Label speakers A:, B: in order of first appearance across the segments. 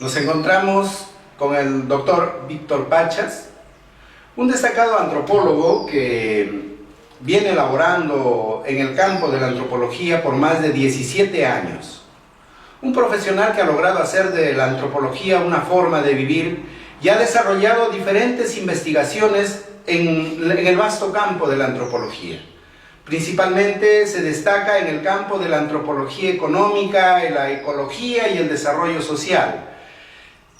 A: Nos encontramos con el doctor Víctor Pachas, un destacado antropólogo que viene elaborando en el campo de la antropología por más de 17 años. Un profesional que ha logrado hacer de la antropología una forma de vivir y ha desarrollado diferentes investigaciones en el vasto campo de la antropología. Principalmente se destaca en el campo de la antropología económica, en la ecología y el desarrollo social.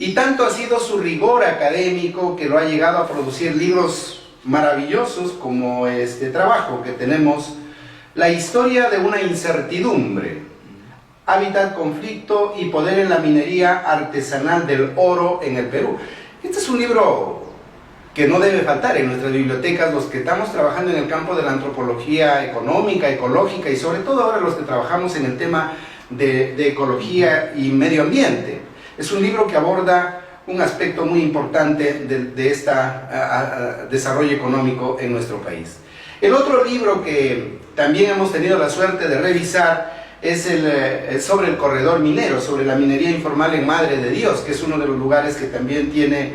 A: Y tanto ha sido su rigor académico que lo ha llegado a producir libros maravillosos como este trabajo que tenemos, La historia de una incertidumbre, hábitat, conflicto y poder en la minería artesanal del oro en el Perú. Este es un libro que no debe faltar en nuestras bibliotecas, los que estamos trabajando en el campo de la antropología económica, ecológica y sobre todo ahora los que trabajamos en el tema de ecología y medio ambiente. Es un libro que aborda un aspecto muy importante de este desarrollo económico en nuestro país. El otro libro que también hemos tenido la suerte de revisar es sobre el corredor minero, sobre la minería informal en Madre de Dios, que es uno de los lugares que también tiene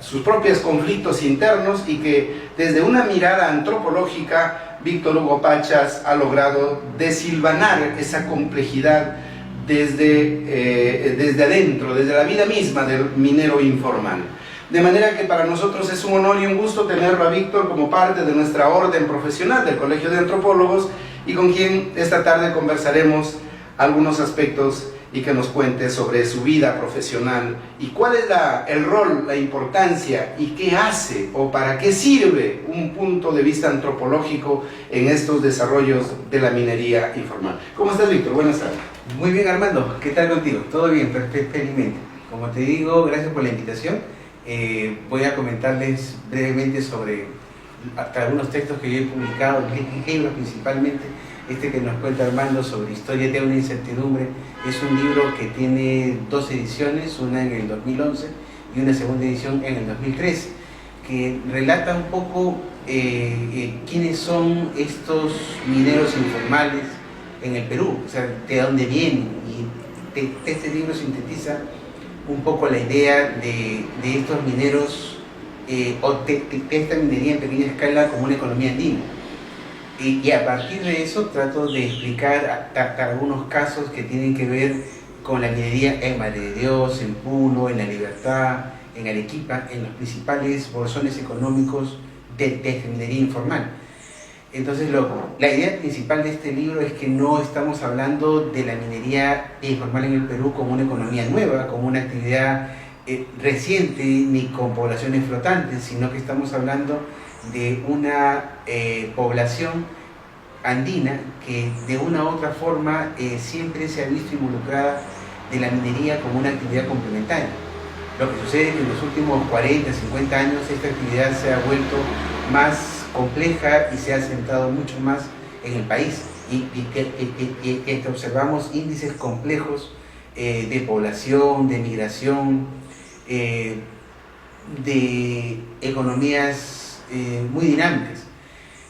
A: sus propios conflictos internos y que desde una mirada antropológica Víctor Hugo Pachas ha logrado desilvanar esa complejidad desde adentro, desde la vida misma del minero informal. De manera que para nosotros es un honor y un gusto tenerlo a Víctor como parte de nuestra orden profesional del Colegio de Antropólogos y con quien esta tarde conversaremos algunos aspectos y que nos cuente sobre su vida profesional y cuál es el rol, la importancia y qué hace o para qué sirve un punto de vista antropológico en estos desarrollos de la minería informal. ¿Cómo estás, Víctor? Buenas tardes.
B: Muy bien, Armando, ¿qué tal contigo? Todo bien, felizmente. Como te digo, gracias por la invitación. Voy a comentarles brevemente sobre algunos textos que yo he publicado, libros principalmente. Este que nos cuenta Armando sobre Historia de una incertidumbre es un libro que tiene dos ediciones, una en el 2011 y una segunda edición en el 2013, que relata un poco quiénes son estos mineros informales en el Perú, o sea, de dónde vienen. Y este libro sintetiza un poco la idea de estos mineros o de esta minería en pequeña escala como una economía andina. Y a partir de eso trato de explicar algunos casos que tienen que ver con la minería en Madre de Dios, en Puno, en La Libertad, en Arequipa, en los principales bolsones económicos de minería informal. Entonces la idea principal de este libro es que no estamos hablando de la minería informal en el Perú como una economía nueva, como una actividad reciente ni con poblaciones flotantes, sino que estamos hablando de una población andina que de una u otra forma siempre se ha visto involucrada de la minería como una actividad complementaria. Lo que sucede es que en los últimos 40, 50 años esta actividad se ha vuelto más compleja y se ha centrado mucho más en el país y que observamos índices complejos de población, de migración, de economías muy dinámicas.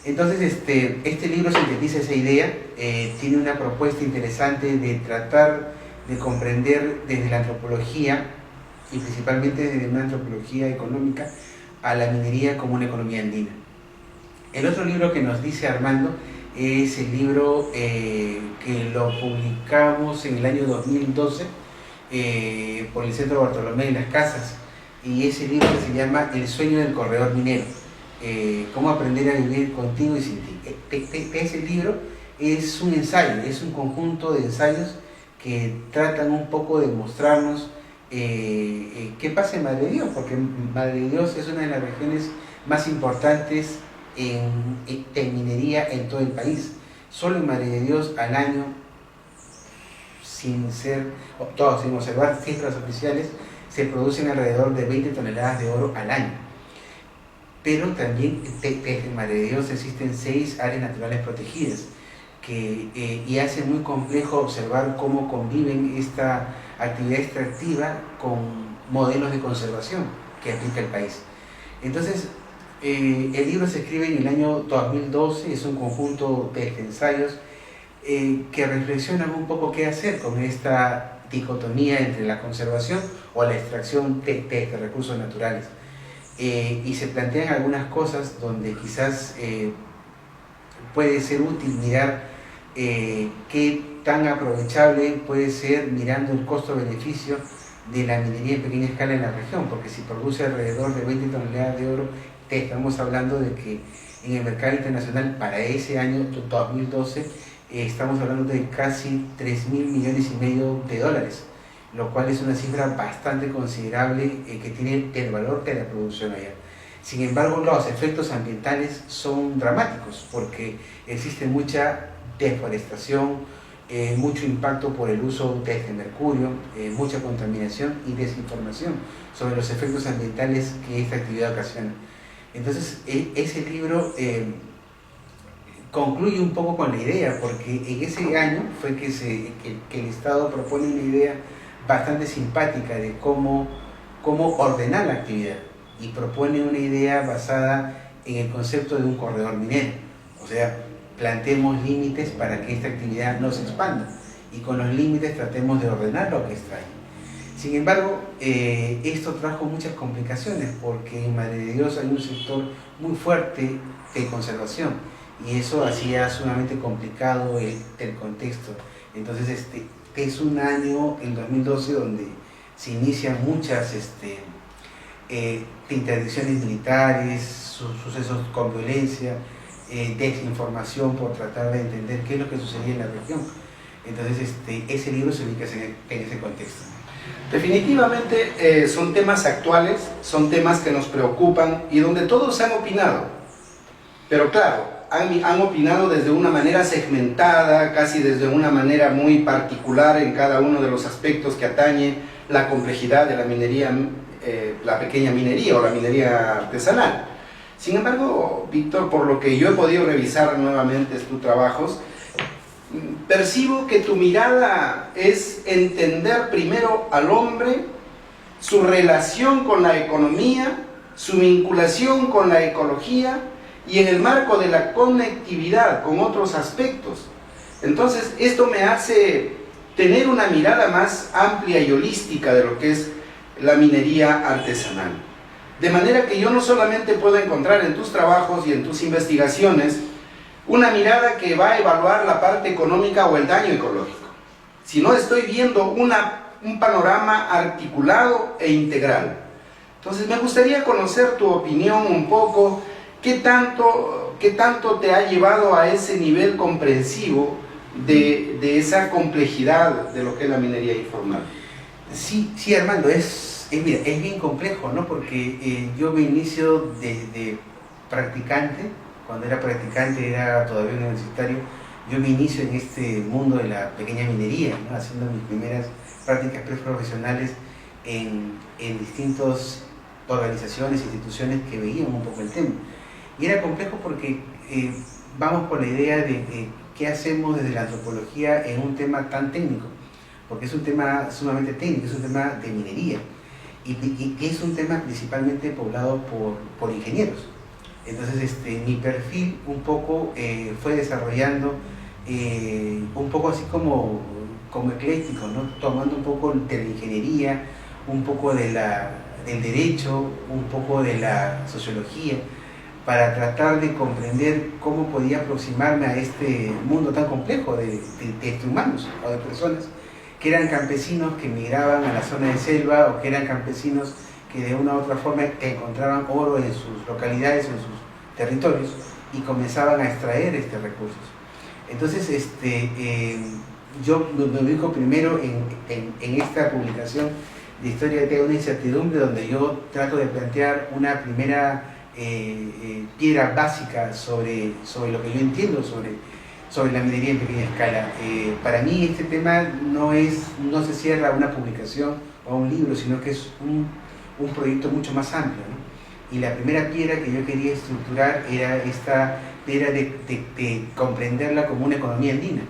B: Entonces este libro sintetiza esa idea, tiene una propuesta interesante de tratar de comprender desde la antropología y principalmente desde una antropología económica a la minería como una economía andina. El otro libro que nos dice Armando es el libro que lo publicamos en el año 2012 por el Centro Bartolomé de las Casas, y ese libro se llama El sueño del corredor minero, cómo aprender a vivir contigo y sin ti. Ese libro es un ensayo, es un conjunto de ensayos que tratan un poco de mostrarnos qué pasa en Madre de Dios, porque Madre de Dios es una de las regiones más importantes en minería en todo el país. Solo en Madre de Dios al año, sin observar cifras oficiales, se producen alrededor de 20 toneladas de oro al año. Pero también en Madre de Dios existen 6 áreas naturales protegidas y hace muy complejo observar cómo conviven esta actividad extractiva con modelos de conservación que aplica el país. Entonces, el libro se escribe en el año 2012, es un conjunto de ensayos que reflexionan un poco qué hacer con esta dicotomía entre la conservación o la extracción de recursos naturales. Y se plantean algunas cosas donde quizás puede ser útil mirar qué tan aprovechable puede ser mirando el costo-beneficio de la minería en pequeña escala en la región, porque si produce alrededor de 20 toneladas de oro, estamos hablando de que en el mercado internacional para ese año 2012 estamos hablando de casi 3.000 millones y medio de dólares, lo cual es una cifra bastante considerable que tiene el valor de la producción allá. Sin embargo, los efectos ambientales son dramáticos porque existe mucha deforestación, mucho impacto por el uso de este mercurio, mucha contaminación y desinformación sobre los efectos ambientales que esta actividad ocasiona. Entonces, ese libro concluye un poco con la idea, porque en ese año fue que el Estado propone una idea bastante simpática de cómo ordenar la actividad, y propone una idea basada en el concepto de un corredor minero. O sea, planteemos límites para que esta actividad no se expanda, y con los límites tratemos de ordenar lo que está ahí. Sin embargo, esto trajo muchas complicaciones, porque en Madre de Dios hay un sector muy fuerte de conservación, y eso hacía sumamente complicado el contexto. Entonces, es un año, el 2012, donde se inician muchas interdicciones militares, sucesos con violencia, desinformación por tratar de entender qué es lo que sucedía en la región. Entonces, ese libro se ubica en ese contexto.
A: Definitivamente son temas actuales, son temas que nos preocupan y donde todos han opinado. Pero claro, han opinado desde una manera segmentada, casi desde una manera muy particular en cada uno de los aspectos que atañe la complejidad de la minería, la pequeña minería o la minería artesanal. Sin embargo, Víctor, por lo que yo he podido revisar nuevamente tus trabajos, percibo que tu mirada es entender primero al hombre, su relación con la economía, su vinculación con la ecología y en el marco de la conectividad con otros aspectos. Entonces, esto me hace tener una mirada más amplia y holística de lo que es la minería artesanal. De manera que yo no solamente puedo encontrar en tus trabajos y en tus investigaciones una mirada que va a evaluar la parte económica o el daño ecológico, sino estoy viendo un panorama articulado e integral. Entonces me gustaría conocer tu opinión un poco, qué tanto te ha llevado a ese nivel comprensivo de esa complejidad de lo que es la minería informal.
B: Sí, Armando, mira, es bien complejo, ¿no? Porque yo me inicio de practicante. Cuando era practicante, era todavía universitario, yo me inicio en este mundo de la pequeña minería, ¿no? Haciendo mis primeras prácticas preprofesionales en distintas organizaciones, instituciones que veían un poco el tema. Y era complejo porque vamos por la idea de qué hacemos desde la antropología en un tema tan técnico, porque es un tema sumamente técnico, es un tema de minería, y es un tema principalmente poblado por ingenieros. Entonces, mi perfil un poco fue desarrollando un poco así como ecléctico, ¿no? Tomando un poco de la ingeniería, un poco del derecho, un poco de la sociología, para tratar de comprender cómo podía aproximarme a este mundo tan complejo de humanos o de personas que eran campesinos que migraban a la zona de selva, o que eran campesinos que de una u otra forma encontraban oro en sus localidades, en sus territorios, y comenzaban a extraer recursos. Entonces, yo me ubico primero en esta publicación de Historia de una incertidumbre, donde yo trato de plantear una primera piedra básica sobre lo que yo entiendo sobre la minería en pequeña escala. Para mí este tema no se cierra a una publicación o a un libro, sino que es un proyecto mucho más amplio, ¿no? Y la primera piedra que yo quería estructurar era esta piedra de comprenderla como una economía andina.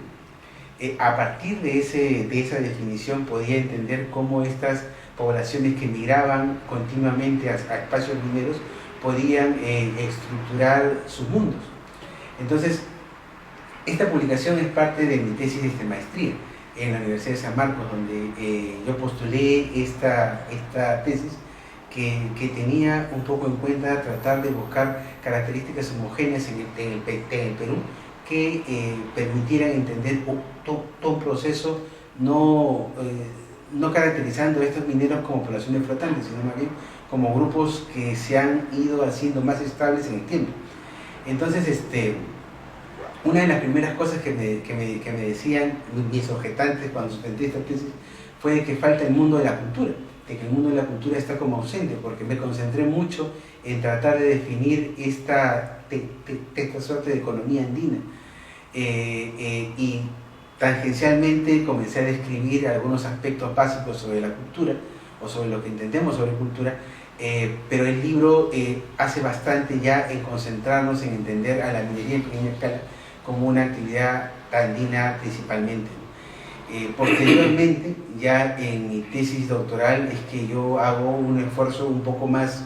B: A partir de esa definición podía entender cómo estas poblaciones que migraban continuamente a espacios mineros podían estructurar sus mundos. Entonces, esta publicación es parte de mi tesis de maestría. en la Universidad de San Marcos, donde yo postulé esta tesis que tenía un poco en cuenta tratar de buscar características homogéneas en el Perú que permitieran entender todo un proceso no caracterizando a estos mineros como poblaciones flotantes, sino más bien como grupos que se han ido haciendo más estables en el tiempo. Entonces, una de las primeras cosas que me decían mis objetantes cuando sustenté esta tesis fue de que falta el mundo de la cultura, de que el mundo de la cultura está como ausente, porque me concentré mucho en tratar de definir esta suerte de economía andina. Y tangencialmente comencé a describir algunos aspectos básicos sobre la cultura, o sobre lo que entendemos sobre cultura, pero el libro hace bastante ya en concentrarnos en entender a la minería en pequeña escala como una actividad andina principalmente. Posteriormente, ya en mi tesis doctoral, es que yo hago un esfuerzo un poco más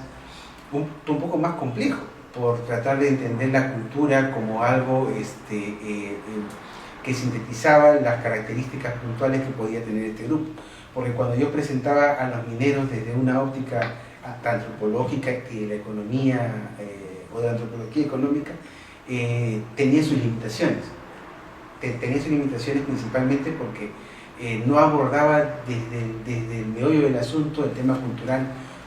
B: complejo por tratar de entender la cultura como algo que sintetizaba las características puntuales que podía tener este grupo. Porque cuando yo presentaba a los mineros desde una óptica antropológica y de la economía o de la antropología económica, tenía sus limitaciones. Tenía sus limitaciones principalmente porque no abordaba desde el meollo del asunto el tema cultural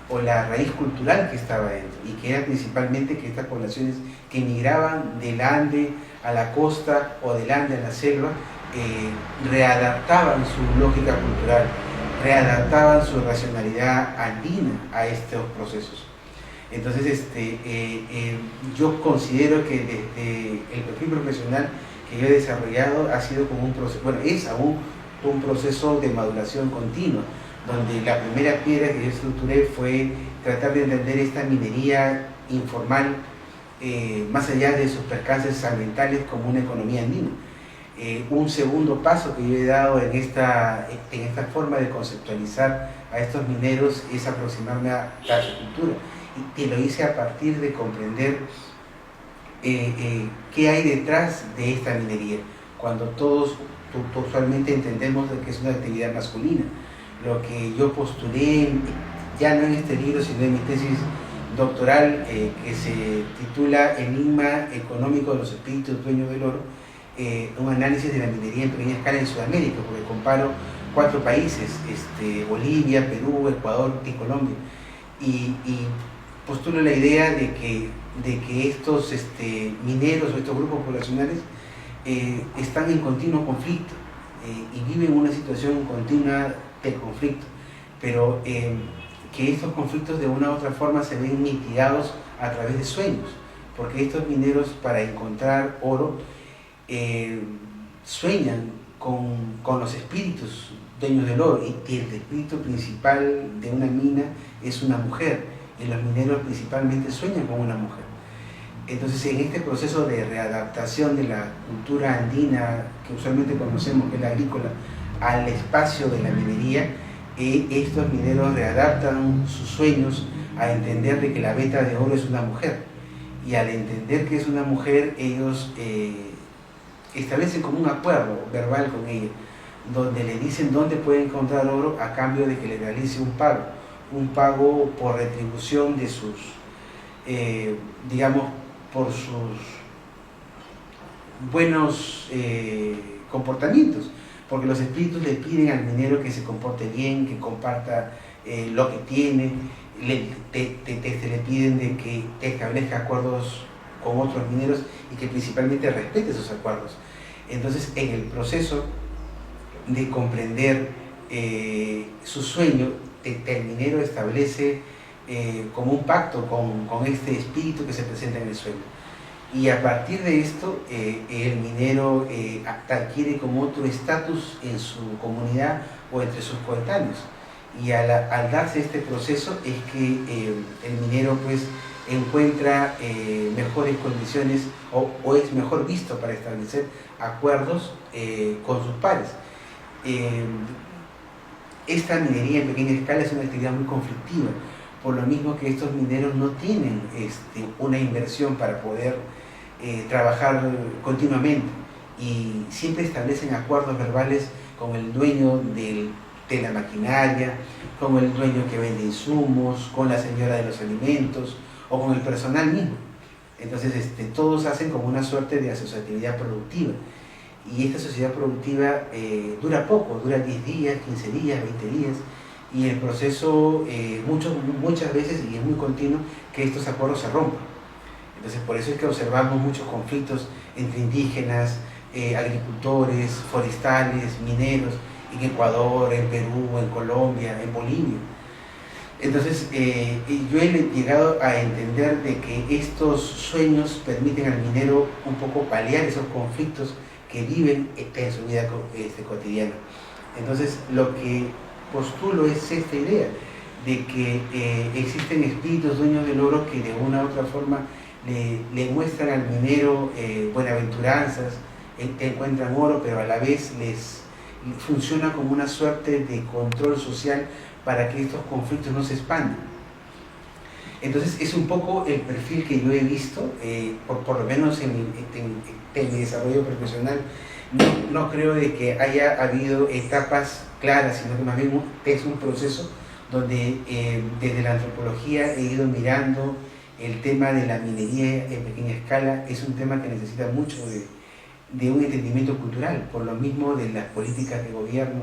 B: o la raíz cultural que estaba dentro, y que era principalmente que estas poblaciones que migraban del Ande a la costa o del Ande a la selva readaptaban su lógica cultural, readaptaban su racionalidad andina a estos procesos. Entonces, yo considero que desde el perfil profesional que yo he desarrollado ha sido como un proceso, bueno, es aún un proceso de maduración continua, donde la primera piedra que yo estructuré fue tratar de entender esta minería informal, más allá de sus percances ambientales, como una economía andina. Un segundo paso que yo he dado en esta forma de conceptualizar a estos mineros es aproximarme a la cultura, y lo hice a partir de comprender qué hay detrás de esta minería, cuando todos usualmente entendemos que es una actividad masculina. Lo que yo postulé, ya no en este libro, sino en mi tesis doctoral, que se titula Enigma económico de los espíritus dueños del oro, un análisis de la minería en pequeña escala en Sudamérica, porque comparo 4 países, Bolivia, Perú, Ecuador y Colombia, y postulo la idea de que estos mineros o estos grupos poblacionales están en continuo conflicto y viven una situación continua de conflicto, pero que estos conflictos de una u otra forma se ven mitigados a través de sueños, porque estos mineros, para encontrar oro, sueñan con los espíritus dueños del oro, y el espíritu principal de una mina es una mujer, y los mineros principalmente sueñan con una mujer. Entonces, en este proceso de readaptación de la cultura andina, que usualmente conocemos que es la agrícola, al espacio de la minería, estos mineros readaptan sus sueños a entender de que la veta de oro es una mujer, y al entender que es una mujer, ellos establecen como un acuerdo verbal con ella, donde le dicen dónde puede encontrar oro a cambio de que le realice un pago por retribución de sus, digamos, por sus buenos comportamientos, porque los espíritus le piden al minero que se comporte bien, que comparta lo que tiene, le piden de que establezca acuerdos con otros mineros y que principalmente respete esos acuerdos. Entonces, en el proceso de comprender su sueño, el minero establece como un pacto con este espíritu que se presenta en el sueño. Y a partir de esto, el minero adquiere como otro estatus en su comunidad o entre sus coetáneos. Y al darse este proceso es que el minero pues encuentra mejores condiciones o es mejor visto para establecer acuerdos con sus pares. Esta minería en pequeña escala es una actividad muy conflictiva, por lo mismo que estos mineros no tienen una inversión para poder trabajar continuamente, y siempre establecen acuerdos verbales con el dueño de la maquinaria, con el dueño que vende insumos, con la señora de los alimentos o con el personal mismo. Entonces todos hacen como una suerte de asociatividad productiva. Y esta sociedad productiva dura poco, dura 10 días, 15 días, 20 días, y el proceso muchas veces, y es muy continuo, que estos acuerdos se rompan. Entonces por eso es que observamos muchos conflictos entre indígenas, agricultores, forestales, mineros, en Ecuador, en Perú, en Colombia, en Bolivia. Entonces yo he llegado a entender de que estos sueños permiten al minero un poco paliar esos conflictos que viven en su vida cotidiana. Entonces lo que postulo es esta idea de que existen espíritus dueños del oro que de una u otra forma le muestran al minero buenaventuranzas, encuentran oro, pero a la vez les funciona como una suerte de control social para que estos conflictos no se expandan. Entonces es un poco el perfil que yo he visto, por lo menos en mi desarrollo profesional. No creo de que haya habido etapas claras, sino que más bien es un proceso donde desde la antropología he ido mirando el tema de la minería en pequeña escala. Es un tema que necesita mucho de un entendimiento cultural, por lo mismo de las políticas de gobierno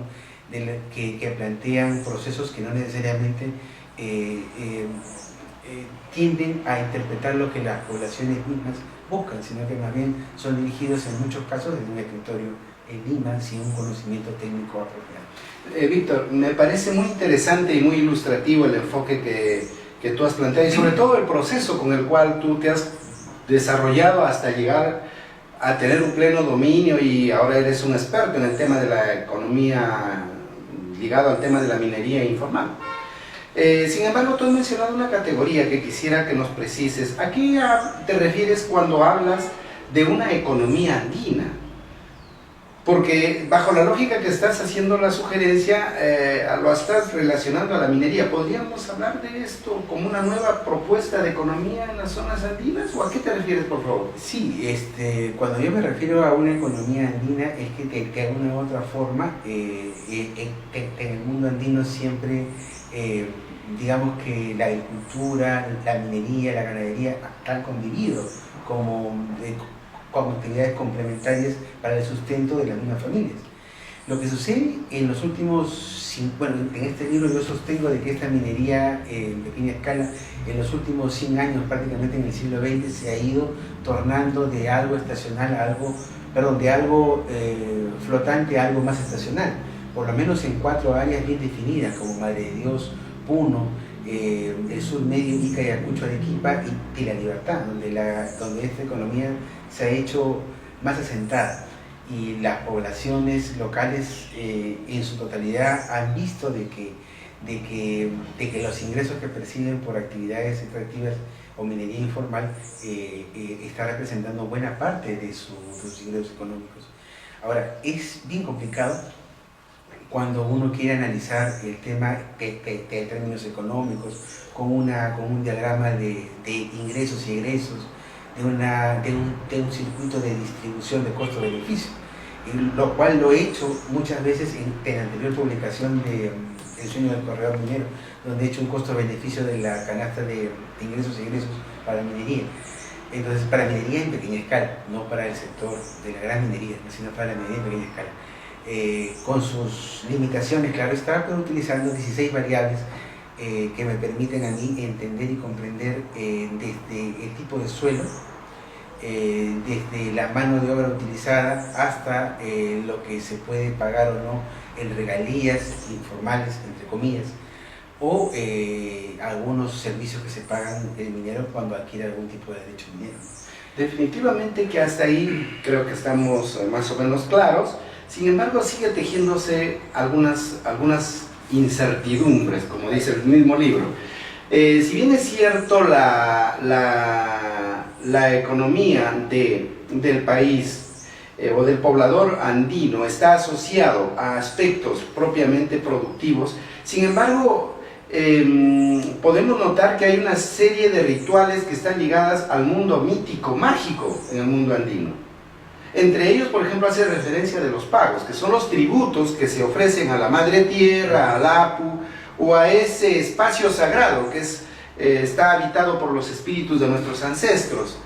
B: que plantean procesos que no necesariamente tienden a interpretar lo que las poblaciones mismas buscan, sino que más bien son dirigidos en muchos casos desde un escritorio en Lima sin un conocimiento técnico apropiado.
A: Víctor, me parece muy interesante y muy ilustrativo el enfoque que tú has planteado y sobre todo el proceso con el cual tú te has desarrollado hasta llegar a tener un pleno dominio y ahora eres un experto en el tema de la economía ligado al tema de la minería informal. Sin embargo, tú has mencionado una categoría que quisiera que nos precises. ¿A qué te refieres cuando hablas de una economía andina? Porque bajo la lógica que estás haciendo la sugerencia, lo estás relacionando a la minería. ¿Podríamos hablar de esto como una nueva propuesta de economía en las zonas andinas? ¿O a qué te refieres, por favor?
B: Sí, cuando yo me refiero a una economía andina es que de alguna u otra forma en el mundo andino siempre digamos que la agricultura, la minería, la ganadería han convivido como actividades complementarias para el sustento de las mismas familias. Lo que sucede en los últimos, en este libro yo sostengo de que esta minería en pequeña escala en los últimos 100 años, prácticamente en el siglo XX, se ha ido tornando de algo estacional a algo, de algo flotante a algo más estacional, por lo menos en 4 áreas bien definidas como Madre de Dios, Puno, el sur medio, Ica, Ayacucho, Arequipa y La Libertad, donde esta economía se ha hecho más asentada y las poblaciones locales en su totalidad han visto de que los ingresos que perciben por actividades extractivas o minería informal está representando buena parte de sus ingresos económicos. Ahora, es bien complicado cuando uno quiere analizar el tema de términos económicos con un diagrama de ingresos y egresos, de un circuito de distribución de costo-beneficio, lo cual lo he hecho muchas veces en la anterior publicación de El sueño del corredor minero, donde he hecho un costo-beneficio de la canasta de ingresos y egresos para la minería. Entonces, para minería en pequeña escala, no para el sector de la gran minería, sino para la minería en pequeña escala. Con sus limitaciones, claro está, pero utilizando 16 variables que me permiten a mí entender y comprender desde el tipo de suelo, desde la mano de obra utilizada hasta lo que se puede pagar o no en regalías informales, entre comillas, o algunos servicios que se pagan el minero cuando adquiere algún tipo de derecho minero.
A: Definitivamente que hasta ahí creo que estamos más o menos claros. Sin embargo, sigue tejiéndose algunas incertidumbres, como dice el mismo libro. Si bien es cierto la economía del país o del poblador andino está asociado a aspectos propiamente productivos, sin embargo, podemos notar que hay una serie de rituales que están ligadas al mundo mítico, mágico en el mundo andino. Entre ellos, por ejemplo, hace referencia de los pagos, que son los tributos que se ofrecen a la Madre Tierra, al Apu, o a ese espacio sagrado que está habitado por los espíritus de nuestros ancestros.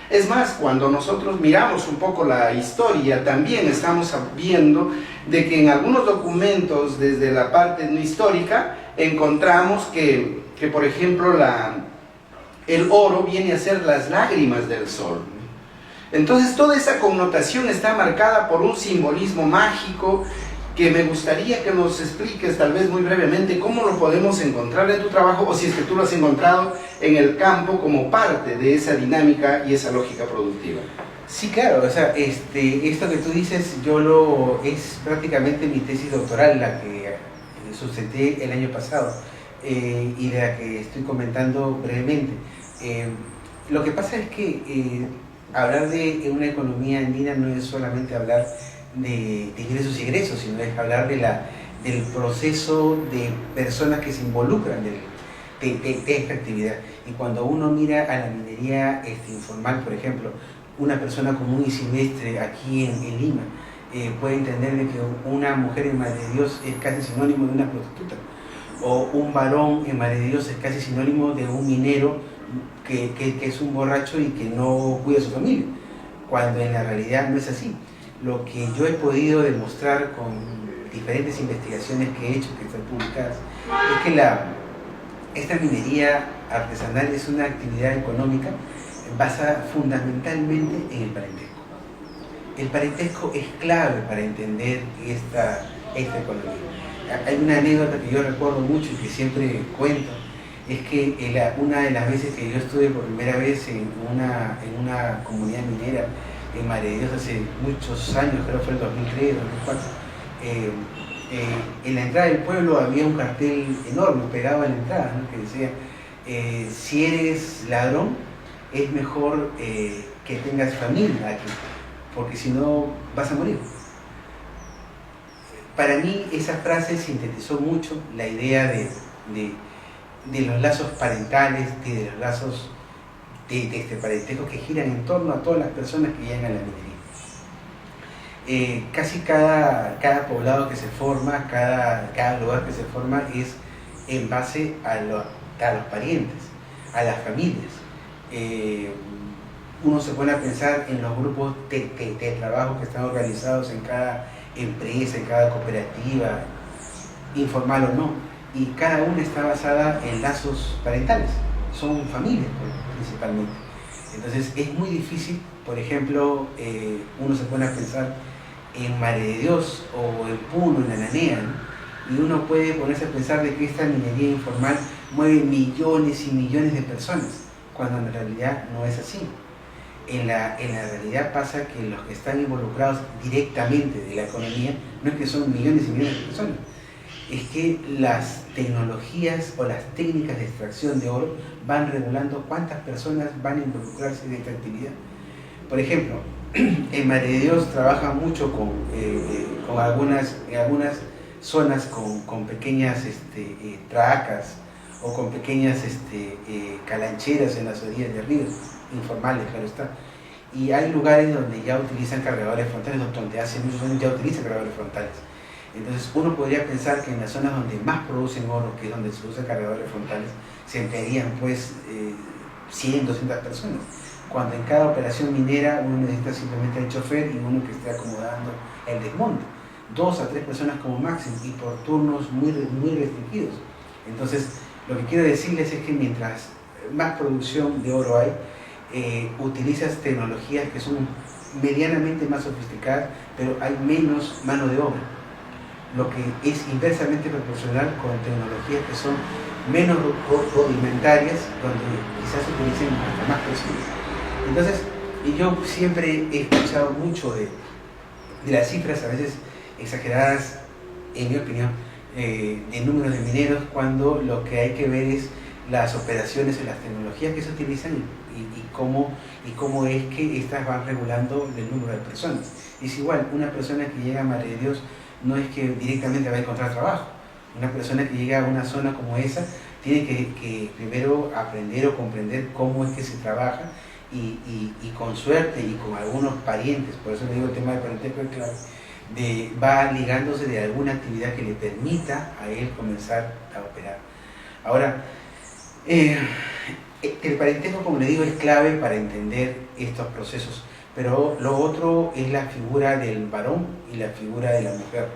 A: Es más, cuando nosotros miramos un poco la historia, también estamos viendo de que en algunos documentos desde la parte no histórica encontramos que por ejemplo, el oro viene a ser las lágrimas del sol. Entonces toda esa connotación está marcada por un simbolismo mágico que me gustaría que nos expliques tal vez muy brevemente cómo lo podemos encontrar en tu trabajo, o si es que tú lo has encontrado en el campo como parte de esa dinámica y esa lógica productiva.
B: Sí, claro, o sea, esto que tú dices, es prácticamente mi tesis doctoral, la que sustenté el año pasado, y de la que estoy comentando brevemente. Lo que pasa es que hablar de una economía andina no es solamente hablar de ingresos y egresos, sino es hablar del proceso de personas que se involucran de esta actividad. Y cuando uno mira a la minería informal, por ejemplo, una persona común y silvestre aquí en Lima puede entender de que una mujer en Madre de Dios es casi sinónimo de una prostituta, o un varón en Madre de Dios es casi sinónimo de un minero que es un borracho y que no cuida a su familia, cuando en la realidad no es así. Lo que yo he podido demostrar con diferentes investigaciones que he hecho, que están publicadas, es que esta minería artesanal es una actividad económica basada fundamentalmente en el parentesco. El parentesco es clave para entender esta economía. Hay una anécdota que yo recuerdo mucho y que siempre cuento, es que una de las veces que yo estuve por primera vez en una comunidad minera en Madre de Dios hace muchos años, creo que fue el 2003, 2004, en la entrada del pueblo había un cartel enorme pegado en la entrada, ¿no?, que decía, si eres ladrón, es mejor que tengas familia aquí, porque si no vas a morir. Para mí esa frase sintetizó mucho la idea de los lazos parentales, de los lazos de este parentesco que giran en torno a todas las personas que llegan a la minería. Casi cada poblado que se forma, cada lugar que se forma es en base a los parientes, a las familias. Uno se pone a pensar en los grupos de trabajo que están organizados en cada empresa, en cada cooperativa, informal o no, y cada una está basada en lazos parentales, son familias principalmente. Entonces es muy difícil, por ejemplo, uno se pone a pensar en Madre de Dios o en Puno, en Ananea, ¿no?, y uno puede ponerse a pensar de que esta minería informal mueve millones y millones de personas, cuando en realidad no es así. En la realidad pasa que los que están involucrados directamente de la economía no es que son millones y millones de personas, es que las tecnologías o las técnicas de extracción de oro van regulando cuántas personas van a involucrarse en esta actividad. Por ejemplo, en Madre de Dios trabaja mucho en algunas zonas con pequeñas tracas o con pequeñas calancheras en las orillas de ríos, informales, claro está. Y hay lugares donde ya utilizan cargadores frontales, donde hace muchos años ya utilizan cargadores frontales. Entonces uno podría pensar que en las zonas donde más producen oro, que es donde se usan cargadores frontales, se emplearían pues 100, 200 personas, cuando en cada operación minera uno necesita simplemente el chofer y uno que esté acomodando el desmonte, 2 a 3 personas como máximo, y por turnos muy restringidos. Entonces lo que quiero decirles es que mientras más producción de oro hay, utilizas tecnologías que son medianamente más sofisticadas, pero hay menos mano de obra, lo que es inversamente proporcional con tecnologías que son menos rudimentarias, donde quizás se utilicen hasta más personas. Entonces, yo siempre he escuchado mucho de las cifras, a veces exageradas, en mi opinión, de números de mineros, cuando lo que hay que ver es las operaciones y las tecnologías que se utilizan y cómo es que estas van regulando el número de personas. Es igual, una persona que llega a Madre de Dios no es que directamente va a encontrar trabajo. Una persona que llega a una zona como esa tiene que primero aprender o comprender cómo es que se trabaja y con suerte y con algunos parientes, por eso le digo el tema de parentesco es clave, va ligándose de alguna actividad que le permita a él comenzar a operar. Ahora, el parentesco, como le digo, es clave para entender estos procesos, pero lo otro es la figura del varón y la figura de la mujer,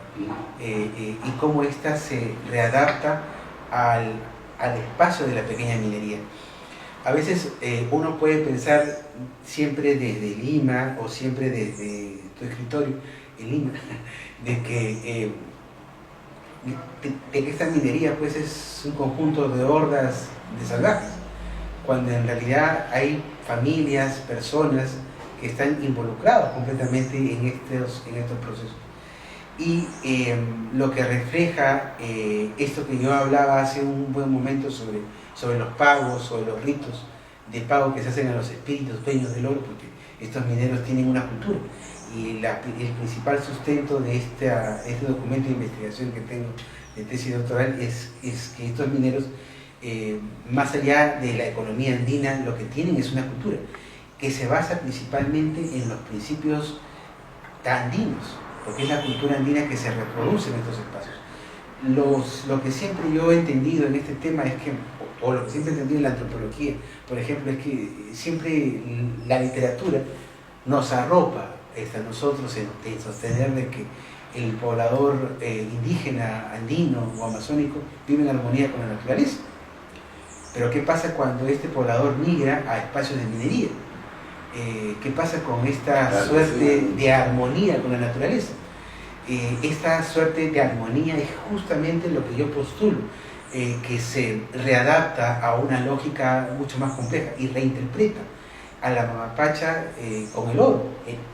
B: y cómo ésta se readapta al espacio de la pequeña minería. A veces uno puede pensar siempre desde Lima o siempre desde tu escritorio en Lima, de que esta minería pues es un conjunto de hordas de salvajes, cuando en realidad hay familias, personas que están involucradas completamente en estos procesos. Y lo que refleja esto que yo hablaba hace un buen momento sobre los pagos, sobre los ritos de pago que se hacen a los espíritus dueños del oro, porque estos mineros tienen una cultura. Y el principal sustento de este documento de investigación que tengo de tesis doctoral es que estos mineros, más allá de la economía andina, lo que tienen es una cultura que se basa principalmente en los principios andinos, porque es la cultura andina que se reproduce en estos espacios. Lo que siempre yo he entendido en este tema es que, o lo que siempre he entendido en la antropología, por ejemplo, es que siempre la literatura nos arropa a nosotros en sostener de que el poblador indígena, andino o amazónico vive en armonía con la naturaleza. Pero ¿qué pasa cuando este poblador migra a espacios de minería? ¿Qué pasa con esta suerte de armonía con la naturaleza? Esta suerte de armonía es justamente lo que yo postulo, que se readapta a una lógica mucho más compleja y reinterpreta a la mamapacha con el oro.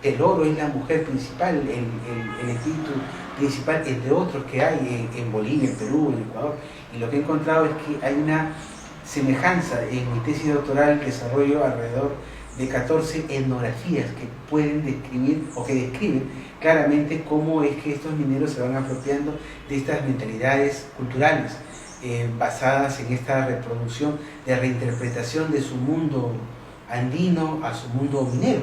B: El oro es la mujer principal, el espíritu principal, entre otros que hay en Bolivia, en Perú, en Ecuador. Y lo que he encontrado es que hay una semejanza en mi tesis doctoral, desarrollo alrededor de 14 etnografías que pueden describir o que describen claramente cómo es que estos mineros se van apropiando de estas mentalidades culturales basadas en esta reproducción de reinterpretación de su mundo andino a su mundo minero.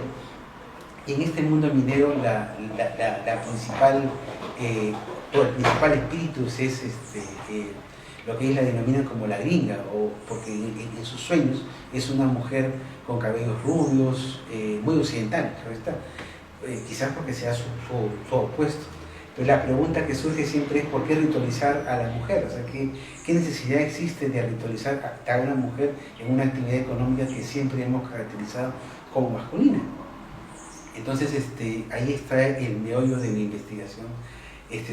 B: Y en este mundo minero la principal o el principal espíritu es lo que ellos la denominan como la gringa, o porque en sus sueños es una mujer con cabellos rubios, muy occidental, claro está, quizás porque sea su opuesto. Pero la pregunta que surge siempre es ¿por qué ritualizar a la mujer? O sea, ¿qué necesidad existe de ritualizar a una mujer en una actividad económica que siempre hemos caracterizado como masculina? Entonces ahí está el meollo de mi investigación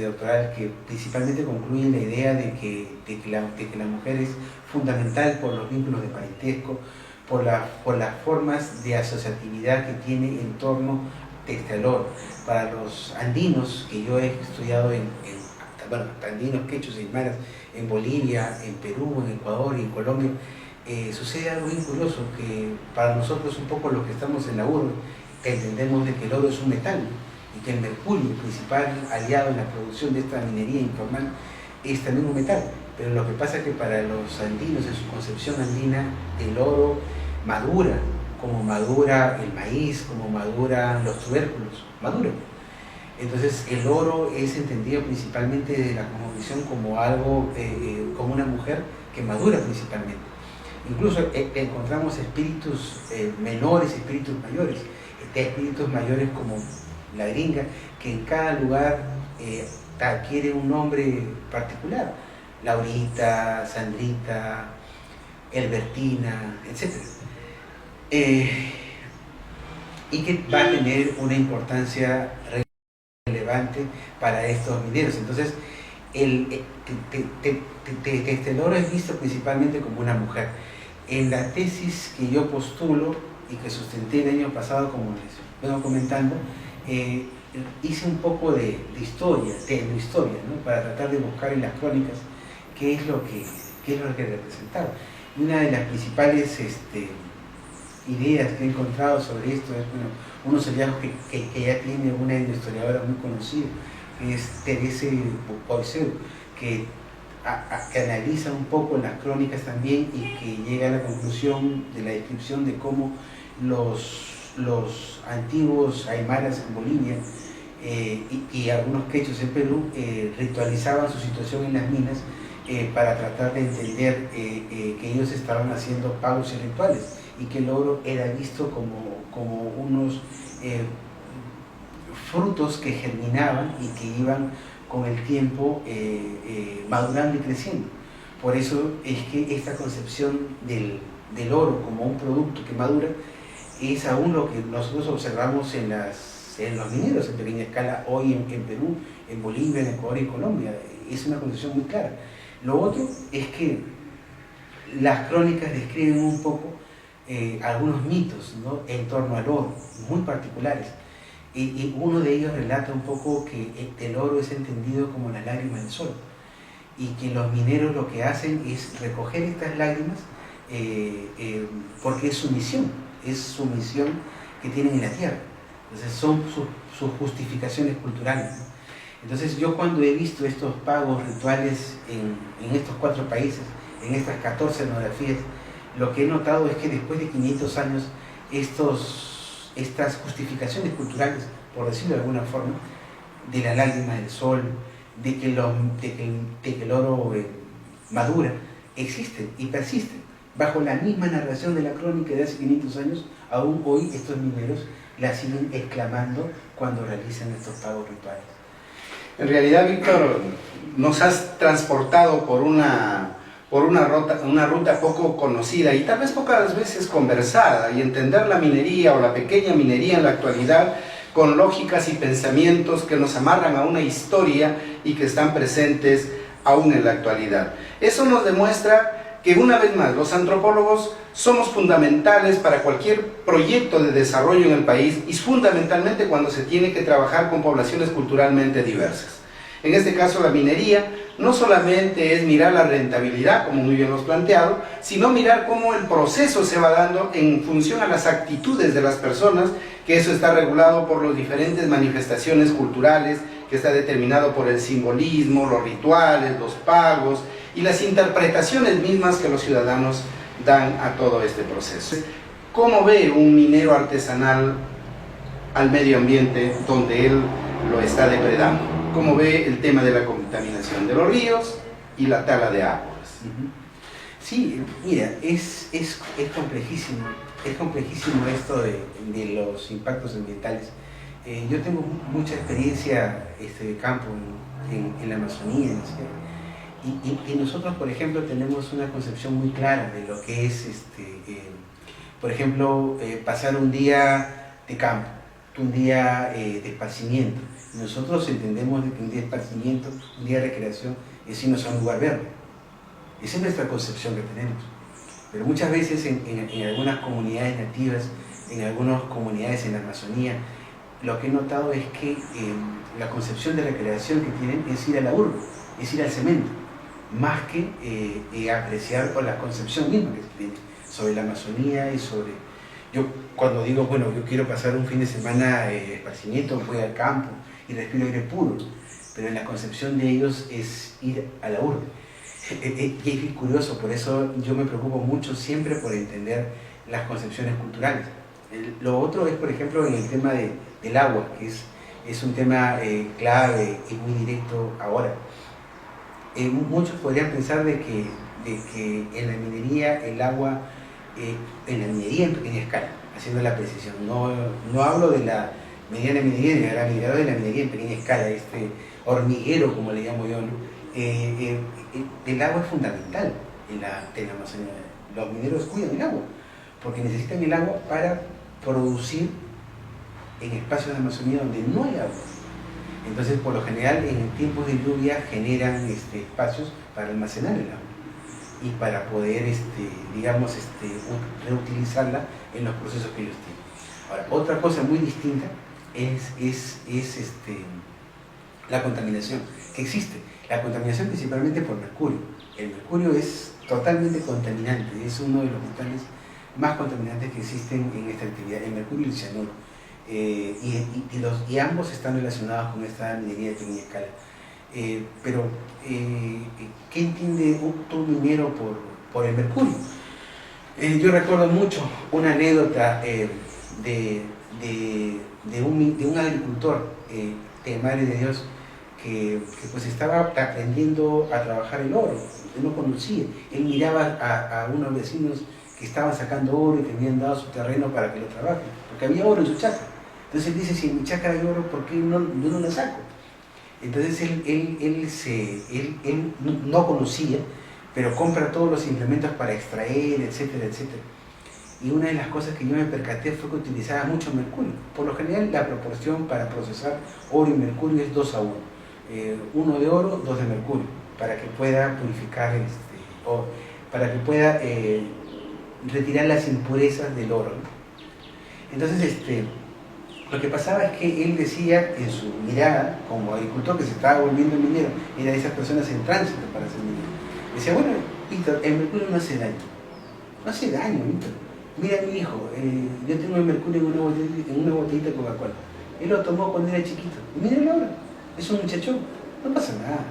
B: doctoral, que principalmente concluye en la idea de que la mujer es fundamental por los vínculos de parentesco, por las formas de asociatividad que tiene en torno al oro. Para los andinos, que yo he estudiado andinos, quechos y aymaras en Bolivia, en Perú, en Ecuador y en Colombia, sucede algo bien curioso, que para nosotros un poco los que estamos en la urbe, que entendemos de que el oro es un metal, y que el mercurio, el principal aliado en la producción de esta minería informal, es también un metal. Pero lo que pasa es que para los andinos, en su concepción andina, el oro madura, como madura el maíz, como maduran los tubérculos, madura. Entonces el oro es entendido principalmente de la cosmovisión como algo, como una mujer que madura principalmente. Incluso encontramos espíritus menores, espíritus mayores, espíritus mayores como la gringa, que en cada lugar adquiere un nombre particular: Laurita, Sandrita, Elbertina, etc. Y que va a tener una importancia relevante para estos mineros. Entonces, el oro es visto principalmente como una mujer. En la tesis que yo postulo y que sustenté el año pasado, como les vengo comentando, hice un poco de historia, ¿no? Para tratar de buscar en las crónicas qué es lo que representaba. Y una de las principales ideas que he encontrado sobre esto es unos hallazgos que ya tiene una historiadora muy conocida, que es Teresa Boisseau, que analiza un poco las crónicas también y que llega a la conclusión de la descripción de cómo los antiguos aymaras en Bolivia y algunos quechos en Perú ritualizaban su situación en las minas para tratar de entender que ellos estaban haciendo pagos y rituales y que el oro era visto como unos frutos que germinaban y que iban con el tiempo madurando y creciendo. Por eso es que esta concepción del oro como un producto que madura es aún lo que nosotros observamos en los mineros en pequeña escala hoy en Perú, en Bolivia, en Ecuador y Colombia. Es una concepción muy clara. Lo otro es que las crónicas describen un poco algunos mitos, ¿no?, en torno al oro, muy particulares. Y uno de ellos relata un poco que el oro es entendido como la lágrima del sol y que los mineros lo que hacen es recoger estas lágrimas porque es su misión que tienen en la tierra. Entonces son sus justificaciones culturales, ¿no? Entonces yo cuando he visto estos pagos rituales en estos 4 países, en estas 14 etnografías, lo que he notado es que después de 500 años estas justificaciones culturales, por decirlo de alguna forma, de la lágrima del sol, de que el oro madura, existen y persisten. Bajo la misma narración de la crónica de hace 500 años, aún hoy estos mineros la siguen exclamando cuando realizan estos pagos rituales.
A: En realidad, Víctor, nos has transportado por una ruta poco conocida y tal vez pocas veces conversada, y entender la minería o la pequeña minería en la actualidad con lógicas y pensamientos que nos amarran a una historia y que están presentes aún en la actualidad. Eso nos demuestra que una vez más los antropólogos somos fundamentales para cualquier proyecto de desarrollo en el país y fundamentalmente cuando se tiene que trabajar con poblaciones culturalmente diversas. En este caso la minería no solamente es mirar la rentabilidad, como muy bien lo has planteado, sino mirar cómo el proceso se va dando en función a las actitudes de las personas, que eso está regulado por las diferentes manifestaciones culturales, que está determinado por el simbolismo, los rituales, los pagos y las interpretaciones mismas que los ciudadanos dan a todo este proceso. ¿Cómo ve un minero artesanal al medio ambiente donde él lo está depredando? ¿Cómo ve el tema de la contaminación de los ríos y la tala de árboles?
B: Sí, mira, es complejísimo esto de los impactos ambientales. Yo tengo mucha experiencia de campo en la Amazonía, y nosotros, por ejemplo, tenemos una concepción muy clara de lo que es, por ejemplo, pasar un día de campo, un día de esparcimiento. Nosotros entendemos que un día de esparcimiento, un día de recreación, es irnos a un lugar verde. Esa es nuestra concepción que tenemos. Pero muchas veces en algunas comunidades nativas, en algunas comunidades en la Amazonía, lo que he notado es que la concepción de recreación que tienen es ir a la urbe, es ir al cemento, más que apreciar por la concepción misma que se tiene sobre la Amazonía y sobre... Yo cuando digo, bueno, yo quiero pasar un fin de semana de esparcimiento, voy al campo y respiro aire puro, pero en la concepción de ellos es ir a la urbe. Y es curioso, por eso yo me preocupo mucho siempre por entender las concepciones culturales. Lo otro es, por ejemplo, en el tema del agua, que es un tema clave y muy directo ahora. Muchos podrían pensar de que en la minería el agua, en la minería en pequeña escala, haciendo la precisión, no hablo de la mediana minería ni de la minería, de la minería en pequeña escala, este hormiguero como le llamo yo, ¿no? El agua es fundamental en la Amazonía. Los mineros cuidan el agua porque necesitan el agua para producir en espacios de Amazonía donde no hay agua. Entonces, por lo general, en tiempos de lluvia generan espacios para almacenar el agua y para poder, reutilizarla en los procesos que ellos tienen. Ahora, otra cosa muy distinta es la contaminación que existe. La contaminación principalmente por mercurio. El mercurio es totalmente contaminante, es uno de los metales más contaminantes que existen en esta actividad, el mercurio y el cianuro. Y ambos están relacionados con esta minería de pequeña escala. ¿Qué entiende un minero por el mercurio? Yo recuerdo mucho una anécdota de un agricultor de Madre de Dios que pues estaba aprendiendo a trabajar el oro. Él no conocía, él miraba a unos vecinos que estaban sacando oro y que habían dado su terreno para que lo trabajen, porque había oro en su chacra. Entonces él dice, si en mi chacra hay oro, ¿por qué yo no la saco? Entonces él no conocía, pero compra todos los implementos para extraer, etcétera, etcétera. Y una de las cosas que yo me percaté fue que utilizaba mucho mercurio. Por lo general, la proporción para procesar oro y mercurio es 2 a 1. 1 de oro, 2 de mercurio, para que pueda purificar, o para que pueda retirar las impurezas del oro, ¿no? Entonces, lo que pasaba es que él decía en su mirada, como agricultor que se estaba volviendo minero, era de esas personas en tránsito para ser minero. Decía, bueno, Víctor, el mercurio no hace daño. No hace daño, Víctor. Mira mi hijo, yo tengo el mercurio en una botellita de Coca-Cola. Él lo tomó cuando era chiquito. Y míralo ahora, es un muchachón, no pasa nada.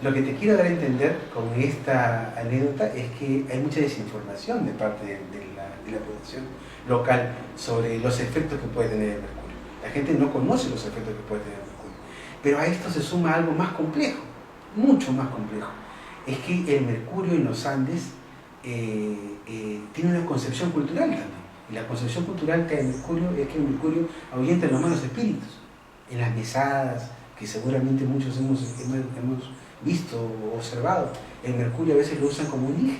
B: Lo que te quiero dar a entender con esta anécdota es que hay mucha desinformación de parte de la población local sobre los efectos que puede tener el mercurio. La gente no conoce los efectos que puede tener el mercurio. Pero a esto se suma algo más complejo, mucho más complejo. Es que el mercurio en los Andes tiene una concepción cultural también. Y la concepción cultural que hay en Mercurio es que el mercurio ahuyenta los malos espíritus. En las mesadas, que seguramente muchos hemos visto o observado, el mercurio a veces lo usan como un dije.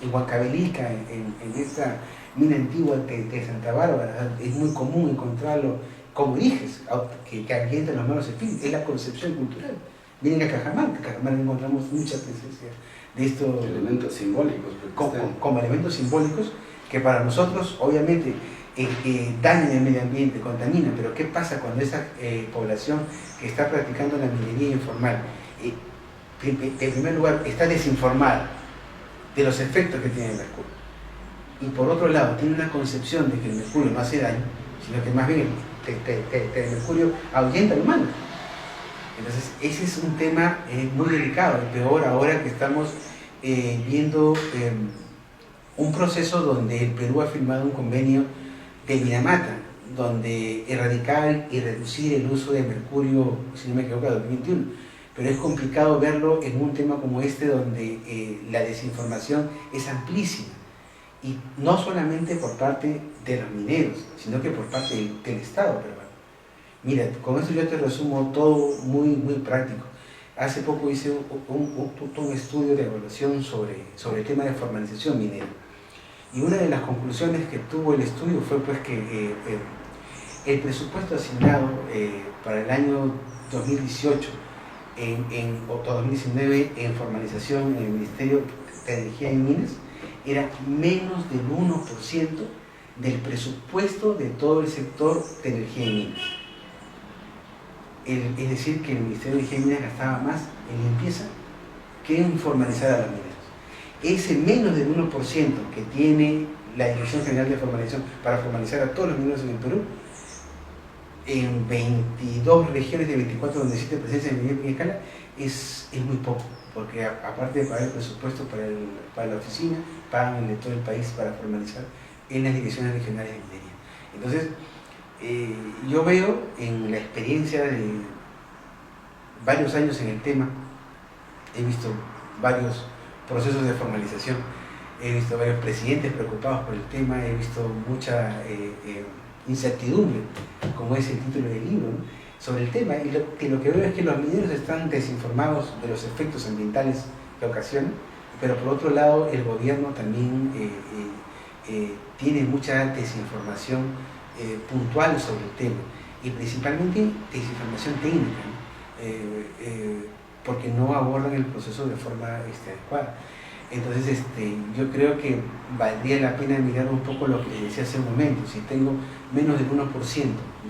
B: En Huancavelica, en esta mina antigua de Santa Bárbara, es muy común encontrarlo como dijes, que ahuyentan los malos espíritus. Es la concepción cultural. Vienen a Cajamarca, en Cajamarca encontramos mucha presencia de estos
A: elementos simbólicos,
B: como elementos simbólicos que para nosotros obviamente dañan el medio ambiente, contaminan, pero ¿qué pasa cuando esa población que está practicando la minería informal, en primer lugar, está desinformada de los efectos que tiene el mercurio? Y por otro lado, tiene una concepción de que el mercurio no hace daño, sino que más bien el mercurio ahuyenta al humano. Entonces, ese es un tema muy delicado, y peor ahora que estamos viendo un proceso donde el Perú ha firmado un convenio de Minamata, donde erradicar y reducir el uso de mercurio, si no me equivoco, 2021. Pero es complicado verlo en un tema como este, donde la desinformación es amplísima. Y no solamente por parte de los mineros, sino que por parte del Estado peruano. Mira, con esto yo te resumo todo muy, muy práctico. Hace poco hice un estudio de evaluación sobre el tema de formalización minera. Y una de las conclusiones que tuvo el estudio fue pues que el presupuesto asignado para el año 2018 o 2019 en formalización en el Ministerio de Energía y Minas era menos del 1% del presupuesto de todo el sector de energía y minas. Es decir, que el Ministerio de Energía y Minas gastaba más en limpieza que en formalizar a los mineros. Ese menos del 1% que tiene la Dirección General de Formalización para formalizar a todos los mineros en el Perú, en 22 regiones de 24 donde existe presencia de minería en escala, es muy poco, porque aparte de pagar el presupuesto para la oficina, pagan el de todo el país para formalizar en las direcciones regionales de minería. Entonces, yo veo en la experiencia de varios años en el tema, he visto varios procesos de formalización, he visto varios presidentes preocupados por el tema, he visto mucha incertidumbre, como es el título del libro, ¿no?, sobre el tema, y lo que veo es que los mineros están desinformados de los efectos ambientales que ocasionan, pero por otro lado el gobierno también tiene mucha desinformación puntual sobre el tema, y principalmente desinformación técnica, ¿no? Porque no abordan el proceso de forma adecuada. Entonces yo creo que valdría la pena mirar un poco lo que les decía hace un momento. Si tengo menos del 1%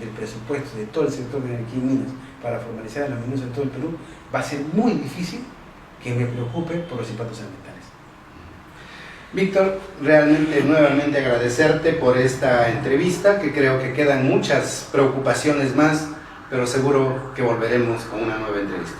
B: del presupuesto de todo el sector de energía y minas para formalizar a los mineros en todo el Perú, va a ser muy difícil que me preocupe por los impactos ambientales.
A: Víctor, realmente nuevamente agradecerte por esta entrevista, que creo que quedan muchas preocupaciones más, pero seguro que volveremos con una nueva entrevista.